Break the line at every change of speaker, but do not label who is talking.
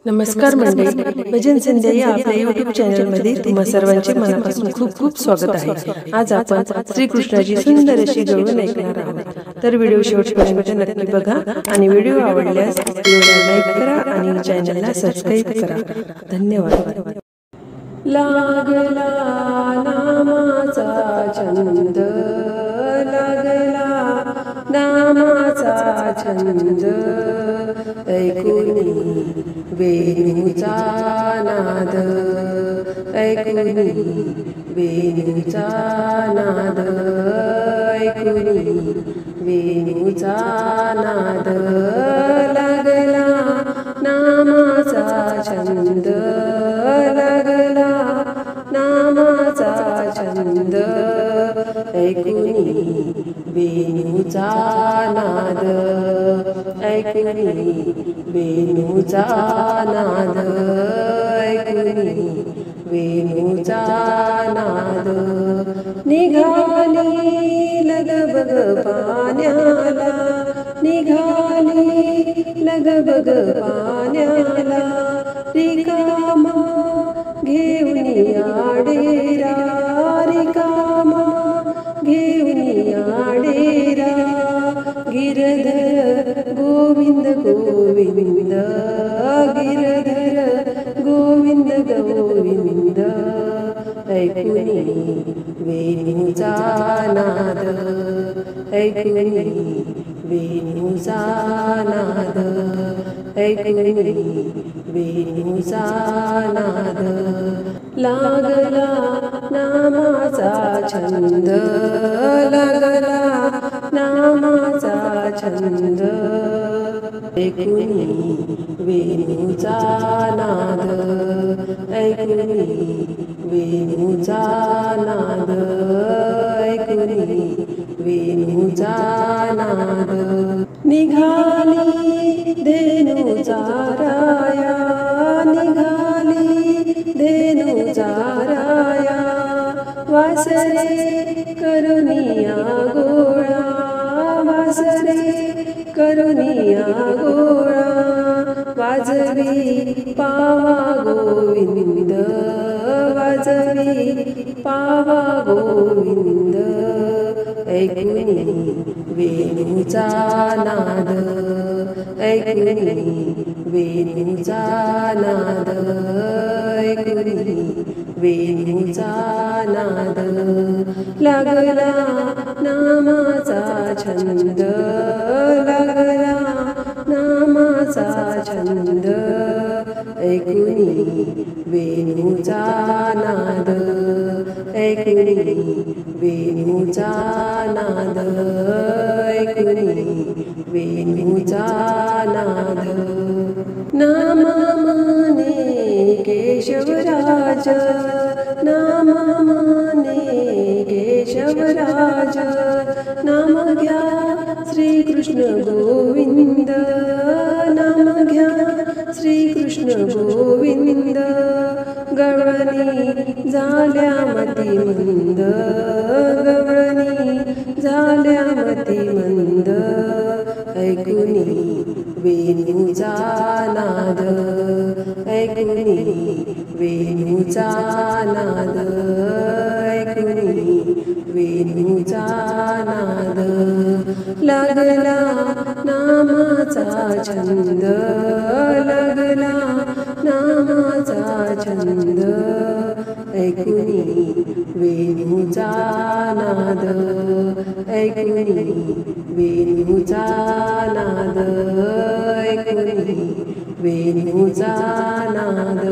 नमस्कार मंडळी, भजन संध्या या आपल्या YouTube चॅनलमध्ये तुम्हा सर्वांचे मनापासून खूप खूप स्वागत आहे। आज आपण श्रीकृष्णाची सुंदर अशी गवळण ऐकणार आहोत। तर व्हिडिओ शेवटपर्यंत नक्की बघा आणि व्हिडिओ आवडल्यास व्हिडिओला लाईक करा आणि चॅनलला सबस्क्राइब करा। धन्यवाद।
लागला नामाचा छंद, लागला नामाचा छंद, ऐकुनी वेणूचा नाद, ऐकुनी वेणूचा नाद, ऐकुनी वेणूचा नाद, लागला नामाचा छंद, लागला नामाचा छंद, ऐकुनी वेणूचा नाद, ऐकुनी वेणूचा नाद, ऐकुनी वेणूचा नाद, निघाली लगबग पाण्याला, निघाली लगबग पाण्याला, रिकामा घेऊन आडेरा, रिकामा घेऊन आडेरा, गिरधर गोविंद गोविंद, गिरधर गोविंद गोविंद, ऐकुनी वेणूचा नाद, ऐकुनी वेणूचा नाद, ऐकुनी वेणूचा नाद, लागला नामाचा छंद, लागला नामाचा छंद, ऐकुनी वेणूचा नाद, ऐकुनी वेणूचा नाद, ऐकुनी वेणूचा नाद, निघाली धेनू चाराया, निघाली धेनू चाराया, वासरे करुनिया गोळा, वासरे करुनिया गोळा, वाजवी पावा गोविंद, वाजवी पावा गोविंद, ऐकुनी वेणूचा नाद, ऐकुनी वेणूचा नाद, ऐकुनी वेणूचा नाद, लागला नामाचा छंद, लागला नामाचा छंद, ऐकुनी वेणूचा नाद, ऐकुनी वेणूचा नाद, ऐकुनी वेणूचा नाद, नामाने केशवराज, नामाने केशवराज, नाम घ्या श्रीकृष्ण गोविंद, नाम घ्या श्रीकृष्ण गोविंद, गवळणी झाल्या मती मंद, गवळणी झाल्या मती मंद, ऐकुनी वेणूचा नाद, ऐकुनी वेणूचा नाद, ऐकुनी वेणूचा नाद, लागला नामाचा छंद, लागला नामाचा छंद, ऐकुनी वेणूचा नाद, ऐकुनी वेणूचा नाद, ऐकुनी वेणूचा नाद.